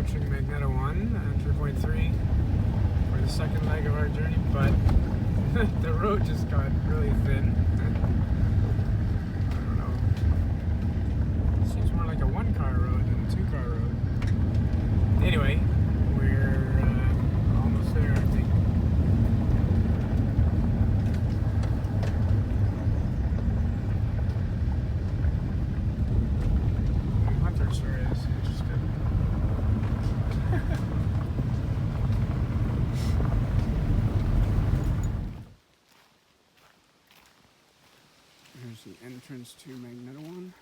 approaching Magneto 1 and 3.3 for the second leg of our journey, but the road just got really thin. I don't know. It seems more like a one-car road than a two-car road. Anyway, we're almost there, I think. Hunter sure is interested. Here's the entrance to Magneto 1.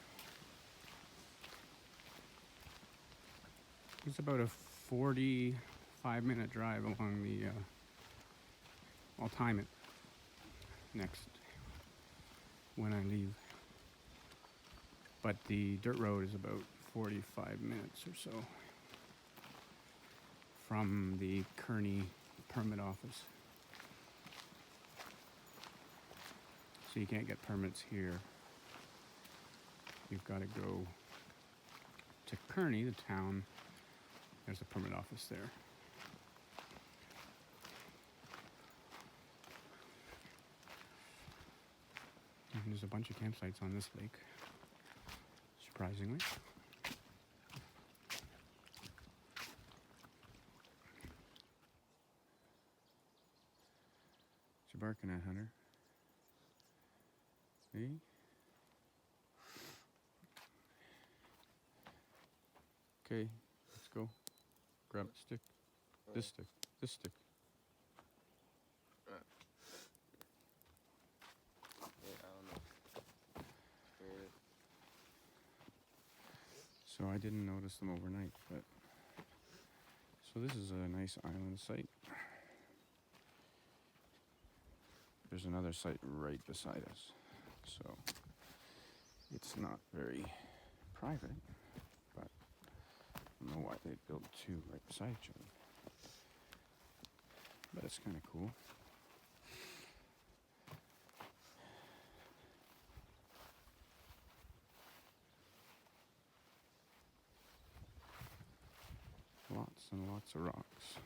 It's about a 45-minute drive along the, I'll time it next when I leave. But the dirt road is about 45 minutes or so from the Kearney permit office. So you can't get permits here. You've got to go to Kearney, the town. There's a permit office there. And there's a bunch of campsites on this lake, surprisingly. What you barking at, Hunter? See? Okay, let's go. Grab a stick. This stick. This stick. So I didn't notice them overnight, but so this is a nice island site. There's another site right beside us, so it's not very private, but I don't know why they built two right beside each other, but it's kind of cool. Lots and lots of rocks.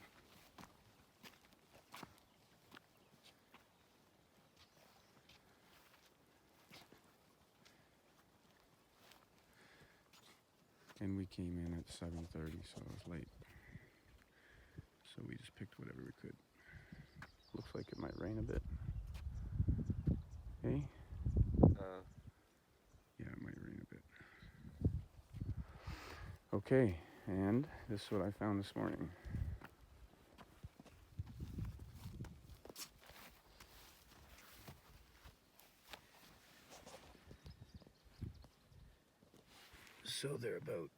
And we came in at 7:30, so it was late. So we just picked whatever we could. Looks like it might rain a bit. Hey? Yeah, it might rain a bit. Okay, and this is what I found this morning. So they're about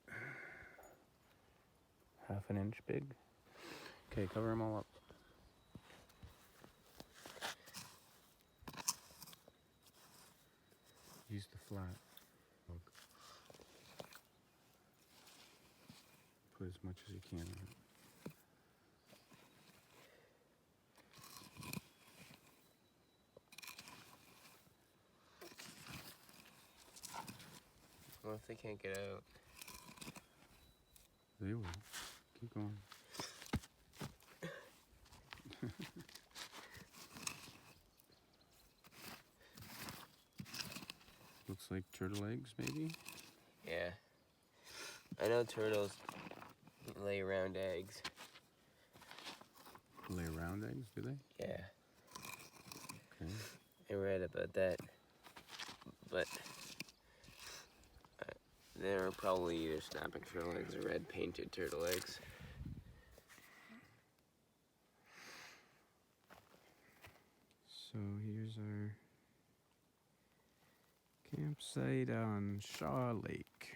half an inch big. Okay, cover them all up. Use the flat. Put as much as you can in it. What if they can't get out? They will. Keep going. Looks like turtle eggs, maybe? Yeah. I know turtles lay around eggs. Lay around eggs, do they? Yeah. Okay. I read about that. But they're probably either snapping turtle eggs or red painted turtle eggs. So here's our campsite on Shaw Lake.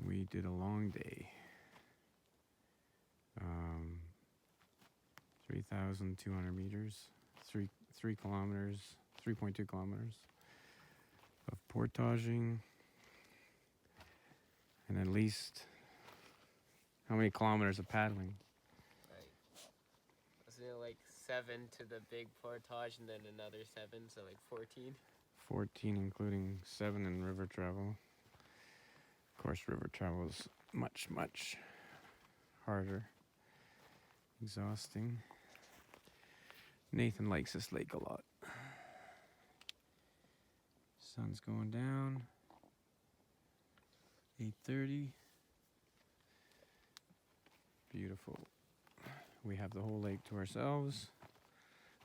We did a long day. 3,200 meters, 3 kilometers, 3.2 kilometers of portaging, and at least how many kilometers of paddling? Wasn't it like 7 to the big portage and then another 7, so like 14? 14, including 7 in river travel. Of course, river travel is much, much harder, exhausting. Nathan likes this lake a lot. Sun's going down. 8:30. Beautiful. We have the whole lake to ourselves,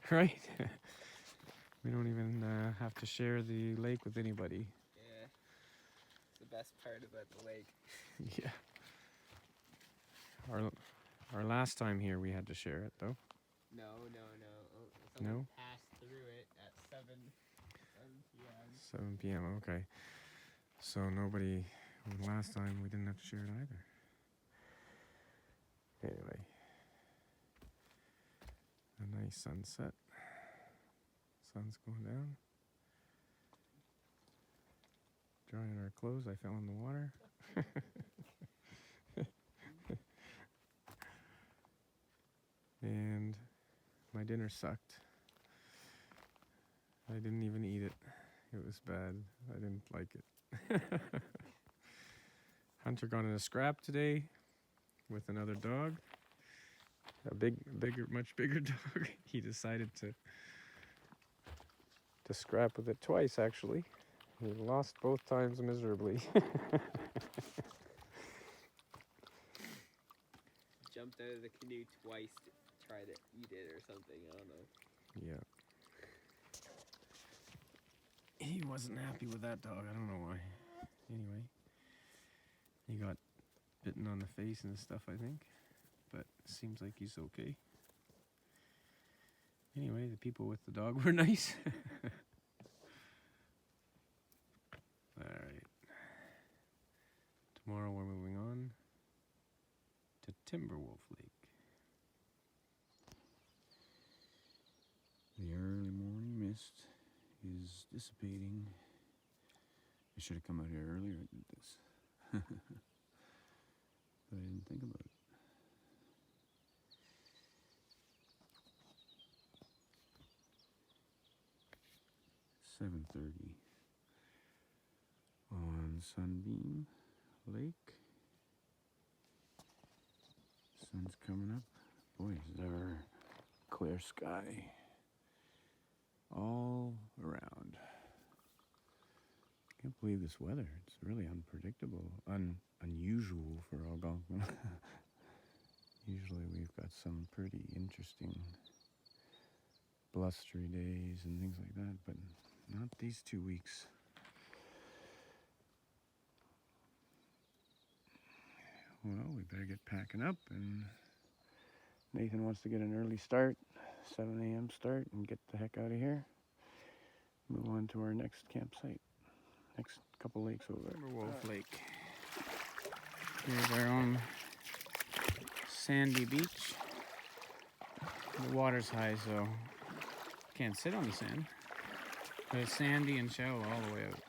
right? We don't even have to share the lake with anybody. Yeah. It's the best part about the lake. Yeah. Our last time here, we had to share it, though. No. Someone No? passed through it at 7 p.m. 7 p.m. Okay. So nobody. Last time we didn't have to share it either. Anyway, a nice sunset. Sun's going down. Drying our clothes. I fell in the water. And my dinner sucked. I didn't even eat it. It was bad. I didn't like it. Hunter got in a scrap today with another dog. Much bigger dog. He decided to scrap with it twice, actually. He lost both times miserably. Jumped out of the canoe twice to try to eat it or something. I don't know. Yeah. He wasn't happy with that dog. I don't know why. Anyway, he got bitten on the face and stuff, I think. But it seems like he's okay. Anyway, the people with the dog were nice. Alright. Tomorrow we're moving on to Timberwolf Lake. The early morning mist is dissipating. I should have come out here earlier and did this. But I didn't think about it. $7:30 on Sunbeam Lake. Sun's coming up. Boy, is there clear sky all around. Can't believe this weather. It's really unpredictable, unusual for Algonquin. Usually we've got some pretty interesting blustery days and things like that, but not these 2 weeks. Well, we better get packing up, and Nathan wants to get an early start, 7 a.m. start, and get the heck out of here. Move on to our next campsite. Next couple lakes over. Timberwolf Lake. Here's our own sandy beach. The water's high, so can't sit on the sand. But it's sandy and shallow all the way out.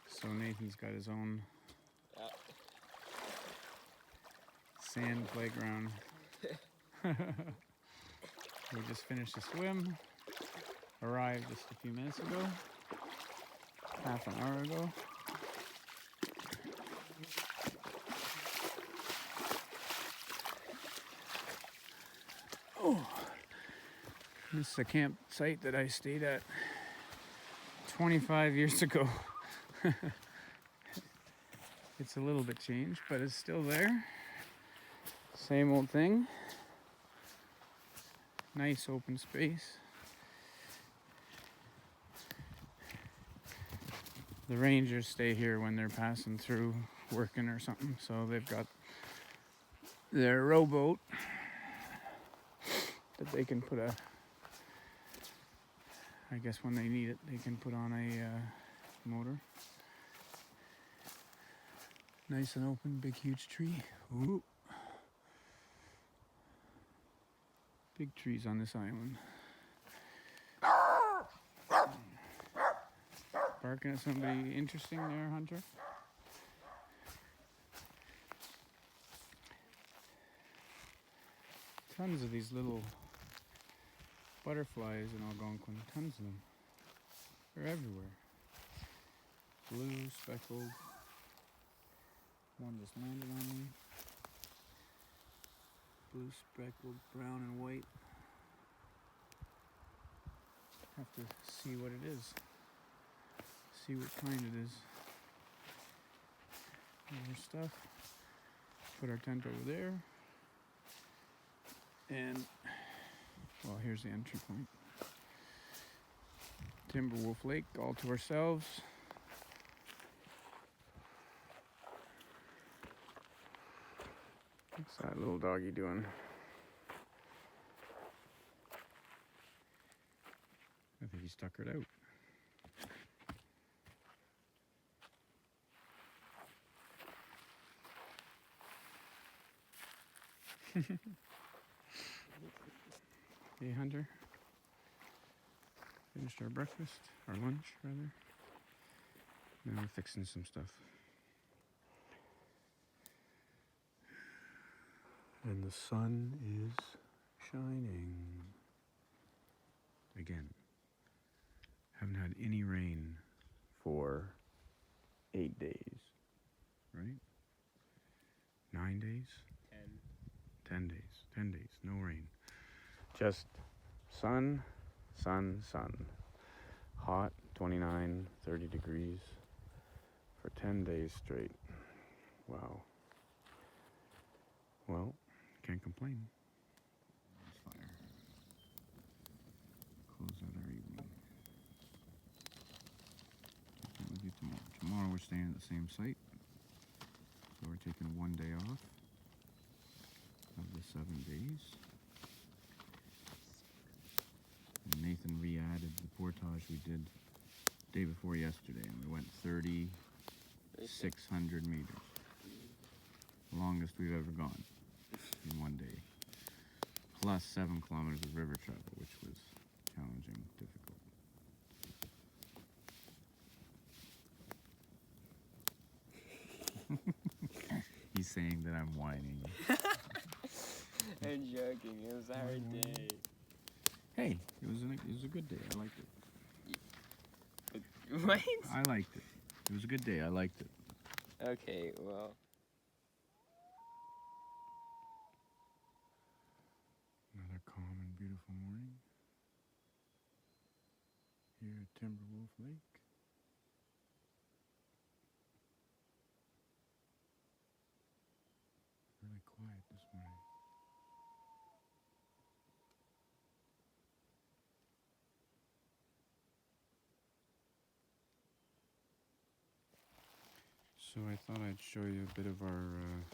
So Nathan's got his own sand playground. We just finished the swim. Arrived just a few minutes ago. Half an hour ago. Oh, this is a campsite that I stayed at 25 years ago. It's a little bit changed, but it's still there. Same old thing. Nice open space. The rangers stay here when they're passing through working or something, so they've got their rowboat that they can put I guess when they need it, they can put on a motor. Nice and open, big huge tree. Ooh. Big trees on this island. Barking at somebody interesting there, Hunter? Tons of these little butterflies in Algonquin. Tons of them. They're everywhere. Blue, speckled. One just landed on me. Blue speckled, brown and white. Have to see what it is. See what kind it is. More stuff. Put our tent over there. And, well, here's the entry point. Timberwolf Lake, all to ourselves. What's that little doggy doing? I think he's tuckered out. Hey, Hunter. Finished our breakfast, our lunch, rather. Now we're fixing some stuff. And the sun is shining. Again. Haven't had any rain for 8 days, right? 9 days? 10 days. 10 days, no rain. Just sun, sun, sun. Hot, 29, 30 degrees for 10 days straight. Wow. Well, can't complain. Fire. Close out our evening. What we'll do tomorrow. Tomorrow we're staying at the same site. So we're taking 1 day off of the 7 days. And Nathan re-added the portage we did day before yesterday, and we went 3,600 meters. The longest we've ever gone in 1 day. Plus 7 kilometers of river travel, which was challenging, difficult. He's saying that I'm whining. I'm joking. It was a hard day. Hey, it was a good day. I liked it. What? I liked it. It was a good day. I liked it. Okay, well. Another calm and beautiful morning here at Timberwolf Lake. Really quiet this morning. So I thought I'd show you a bit of our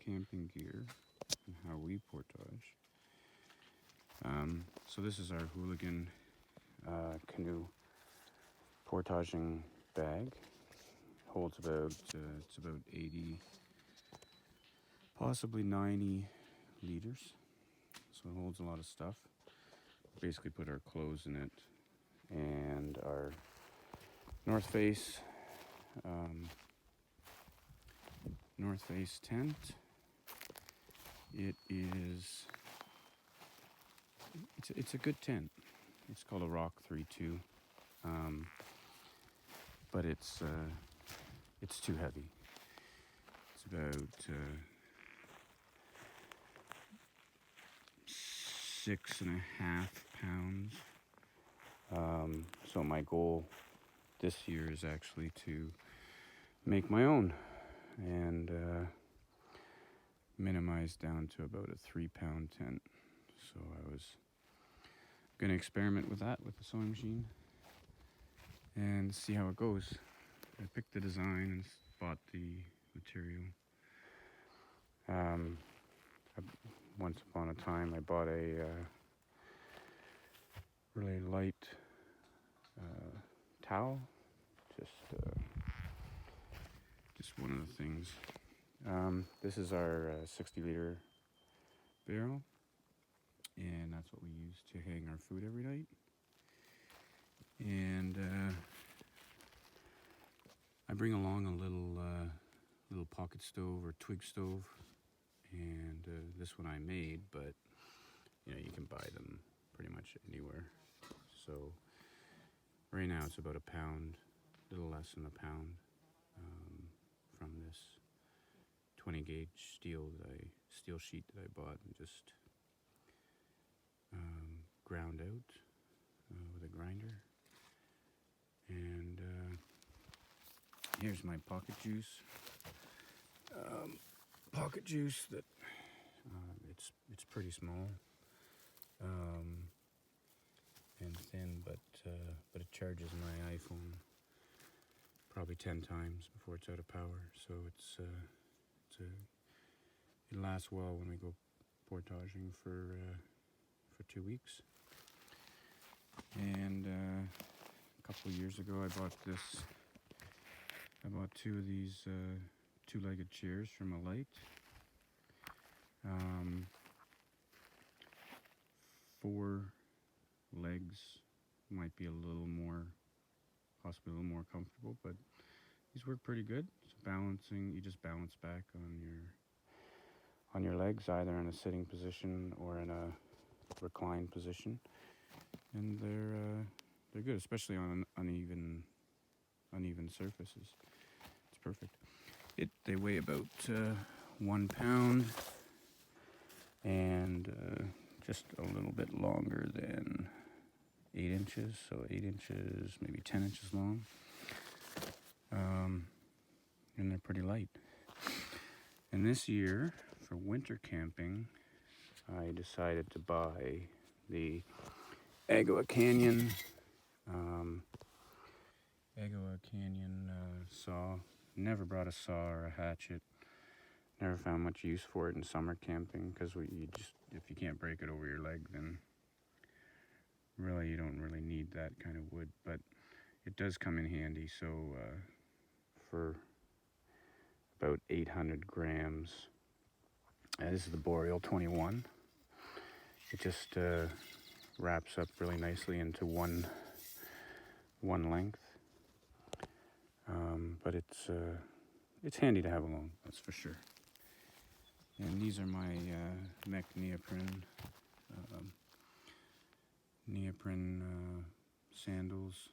camping gear and how we portage. So this is our Hooligan canoe portaging bag. Holds about it's about 80, possibly 90 liters. So it holds a lot of stuff. Basically put our clothes in it and our North Face tent. It's a good tent. It's called a Rock 3-2, but it's too heavy. It's about 6.5 pounds. So my goal this year is actually to make my own and minimize down to about a 3-pound tent. So I was gonna experiment with that with the sewing machine and see how it goes. I picked the design and bought the material. Once upon a time I bought a really light towel, just one of the things. This is our 60-liter barrel, and that's what we use to hang our food every night. And I bring along a little pocket stove or twig stove, and this one I made, but you can buy them pretty much anywhere. So right now it's about a pound, a little less than a pound from this 20 gauge steel sheet that I bought and just ground out with a grinder. And here's my pocket juice. Pocket juice that it's pretty small and thin, but it charges my iPhone probably 10 times before it's out of power. So it lasts well when we go portaging for 2 weeks. And a couple of years ago, I bought two of these two-legged chairs from Alight. 4 legs might be possibly a little more comfortable, but these work pretty good. So balancing, you just balance back on your legs, either in a sitting position or in a reclined position, and they're good, especially on uneven surfaces. It's perfect. They weigh about 1 pound and just a little bit longer than 8 inches, so 8 inches, maybe 10 inches long, and they're pretty light. And this year, for winter camping, I decided to buy the Algonquin saw. Never brought a saw or a hatchet. Never found much use for it in summer camping, because if you can't break it over your leg, then really you don't really need that kind of wood. But it does come in handy. So for about 800 grams, this is the Boreal 21. It just wraps up really nicely into one length. But it's handy to have along, that's for sure. And these are my mech neoprene sandals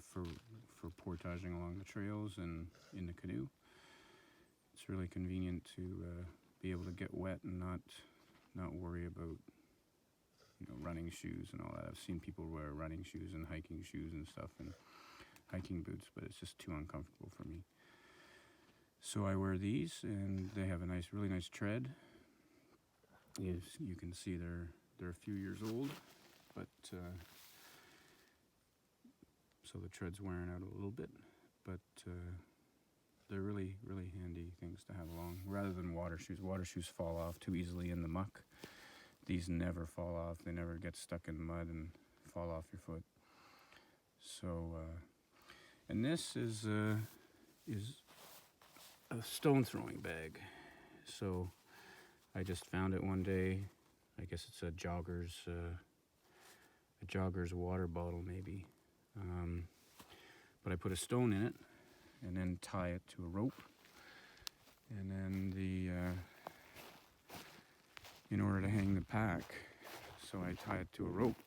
for portaging along the trails and in the canoe. It's really convenient to be able to get wet and not worry about running shoes and all that. I've seen people wear running shoes and hiking shoes and stuff and hiking boots, but it's just too uncomfortable for me. So I wear these, and they have a really nice tread. You can see they're a few years old, but so the tread's wearing out a little bit, but they're really, really handy things to have along, rather than water shoes. Water shoes fall off too easily in the muck. These never fall off. They never get stuck in the mud and fall off your foot. So, and this is a stone throwing bag. So I just found it one day. I guess it's a jogger's water bottle maybe. But I put a stone in it and then tie it to a rope. And then in order to hang the pack, so I tie it to a rope,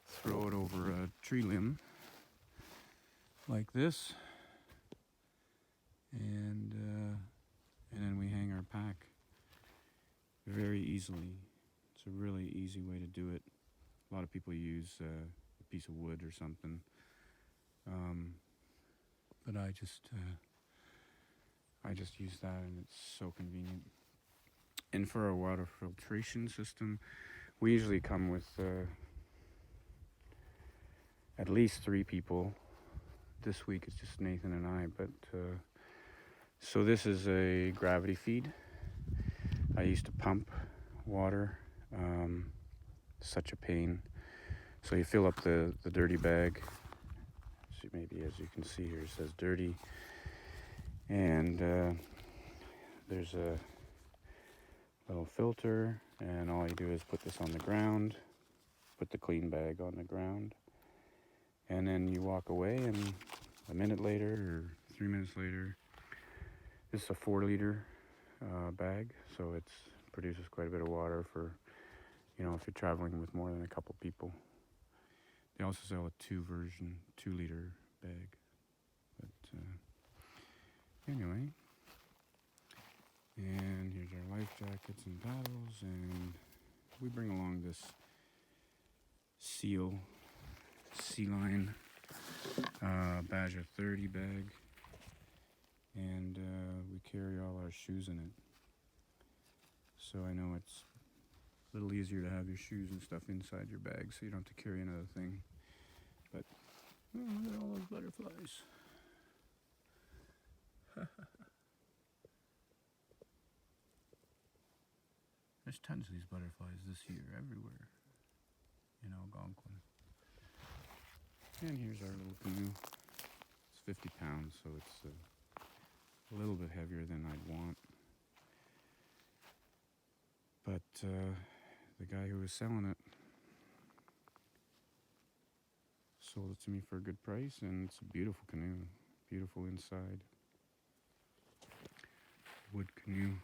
throw it over a tree limb like this, and then we hang our pack very easily. It's a really easy way to do it. A lot of people use a piece of wood or something, but I just use that, and it's so convenient. And for our water filtration system, we usually come with at least 3 people. This week it's just Nathan and I, but so this is a gravity feed. I used to pump water, such a pain. So you fill up the dirty bag. So maybe as you can see here, it says dirty, and there's a little filter, and all you do is put this on the ground, put the clean bag on the ground, and then you walk away, and a minute later or 3 minutes later, this is a 4-liter bag, so it produces quite a bit of water for, if you're traveling with more than a couple people. They also sell a 2-liter bag. But anyway, jackets and paddles, and we bring along this sea line Badger 30 bag, and we carry all our shoes in it. So I know it's a little easier to have your shoes and stuff inside your bag, so you don't have to carry another thing. But oh, look at all those butterflies. There's tons of these butterflies this year everywhere in Algonquin. And here's our little canoe. It's 50 pounds, so it's a little bit heavier than I'd want. But the guy who was selling it sold it to me for a good price, and it's a beautiful canoe. Beautiful inside. Wood canoe.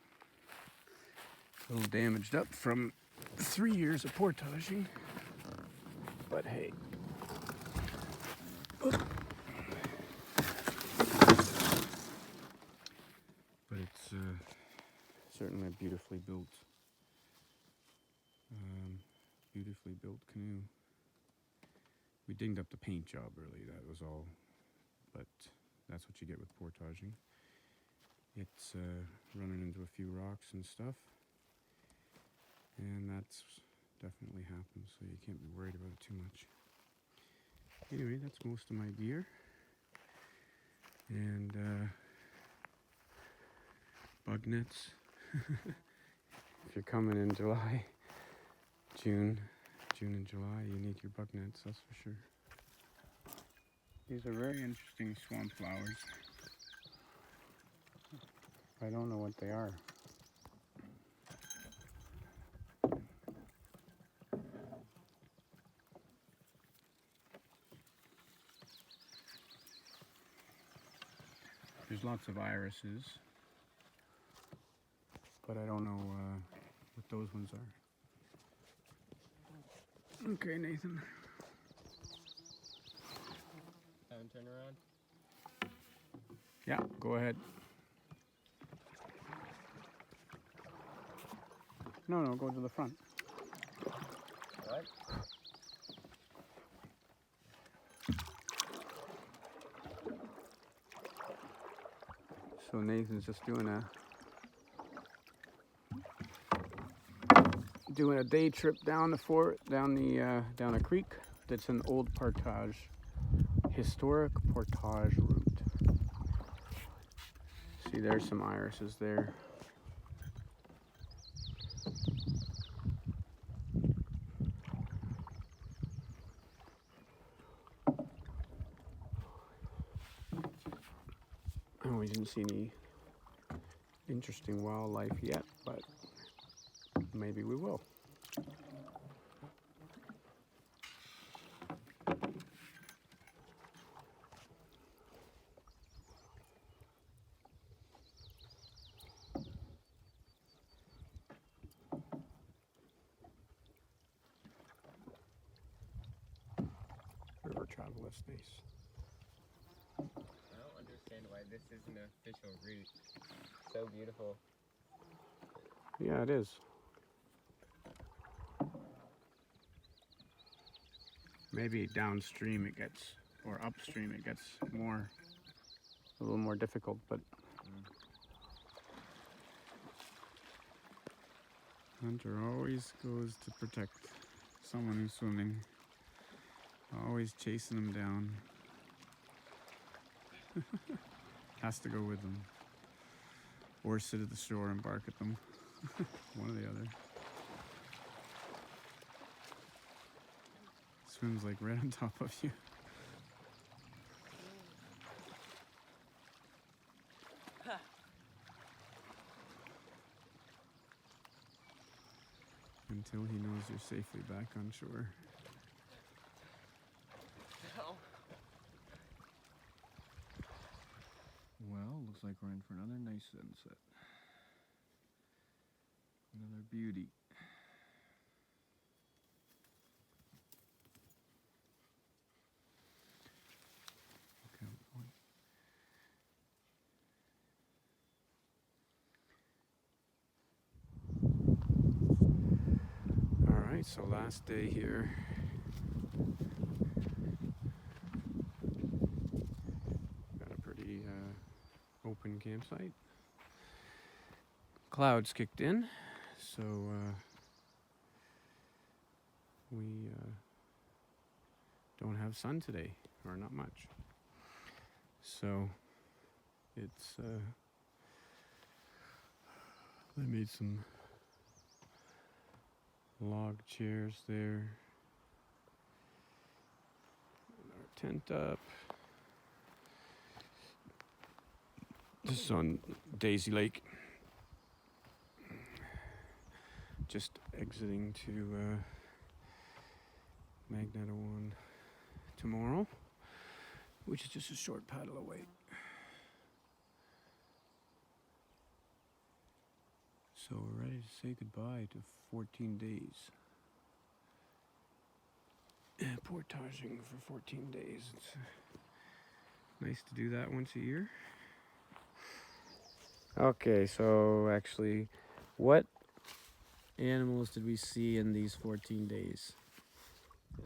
A little damaged up from 3 years of portaging, but hey. But it's certainly a beautifully built canoe. We dinged up the paint job, really, that was all, but that's what you get with portaging. It's running into a few rocks and stuff, and that's definitely happens, so you can't be worried about it too much. Anyway, that's most of my gear, and bug nets. If you're coming in July, June and July, you need your bug nets, that's for sure. These are very interesting swamp flowers. I don't know what they are. There's lots of irises, but I don't know what those ones are. Okay, Nathan. Turn around. Yeah, go ahead. No, go to the front. What? So Nathan's just doing a day trip down down a creek that's an old historic portage route. See, there's some irises there. And we didn't see any interesting wildlife yet, but maybe we will. River travel is nice. I don't understand why this isn't an official route. So beautiful. Yeah, it is. Maybe downstream it gets, or upstream it gets a little more difficult, but Hunter always goes to protect someone who's swimming, always chasing them down. Has to go with them, or sit at the shore and bark at them. One or the other. Swims like right on top of you. Until he knows you're safely back on shore. No. Well, looks like we're in for another nice sunset. Another beauty. Okay, Alright, so last day here. Got a pretty open campsite. Clouds kicked in, so we don't have sun today, or not much. So it's I made some log chairs there. Our tent up. This is on Daisy Lake. Just exiting to Magneto One tomorrow, which is just a short paddle away. So we're ready to say goodbye to 14 days. Portaging for 14 days. It's nice to do that once a year. Okay, so actually, what animals did we see in these 14 days?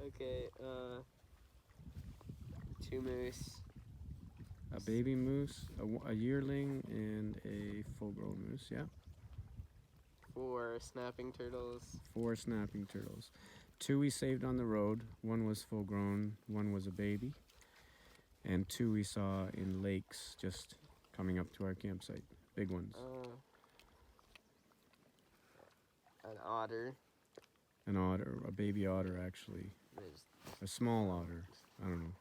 Okay, 2 moose, A baby moose, a yearling, and a full-grown moose, yeah. 4 snapping turtles, 4 snapping turtles. 2 we saved on the road. 1 was full-grown, 1 was a baby. And 2 we saw in lakes just coming up to our campsite. Big ones. an otter. An otter, a baby otter actually. There's, A small otter, I don't know.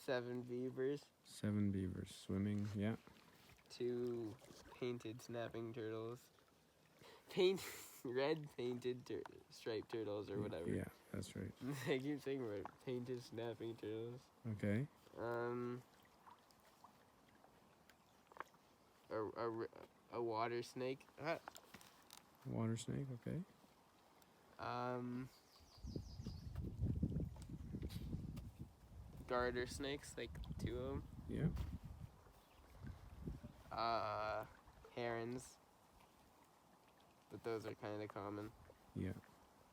7 beavers, 7 beavers swimming, yeah. 2 painted snapping turtles, red painted striped turtles or whatever. Yeah, that's right. I keep saying right, painted snapping turtles. Okay. A water snake. Water snake, okay. Garter snakes, like 2 of them. Yeah. Herons. But those are kind of common. Yeah.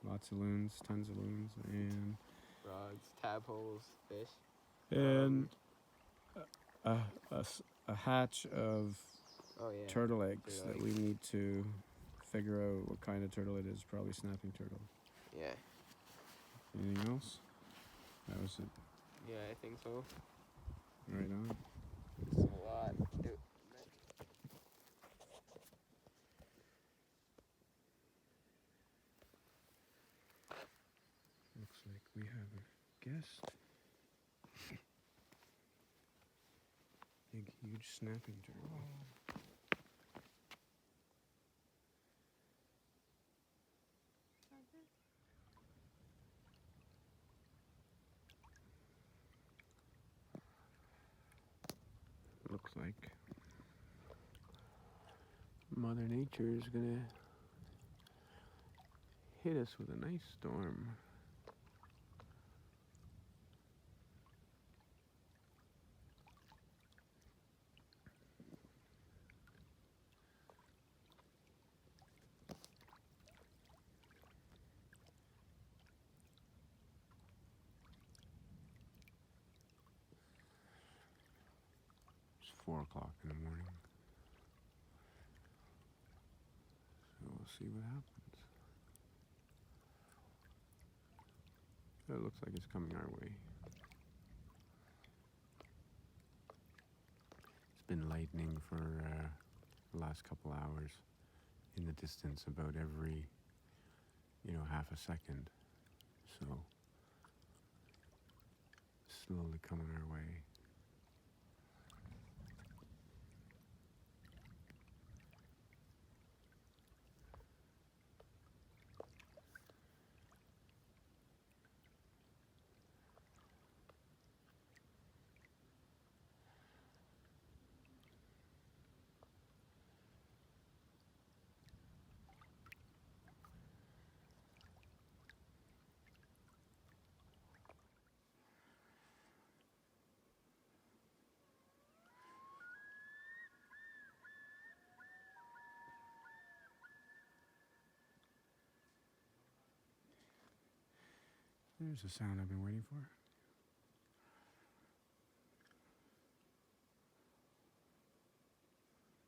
Lots of loons, tons of loons, and Frogs, tadpoles, fish. and a hatch of Oh yeah. turtle eggs Turtle that we need to figure out what kind of turtle it is. Probably snapping turtle. Yeah. Anything else? That was it. Yeah, I think so. Right on. It's a lot. Looks like we have a guest. Big, huge snapping turtle. Looks like Mother Nature is gonna hit us with a nice storm. It's 4 o'clock in the morning. So we'll see what happens. It looks like it's coming our way. It's been lightning for the last couple hours in the distance, about every, half a second. So slowly coming our way. There's the sound I've been waiting for.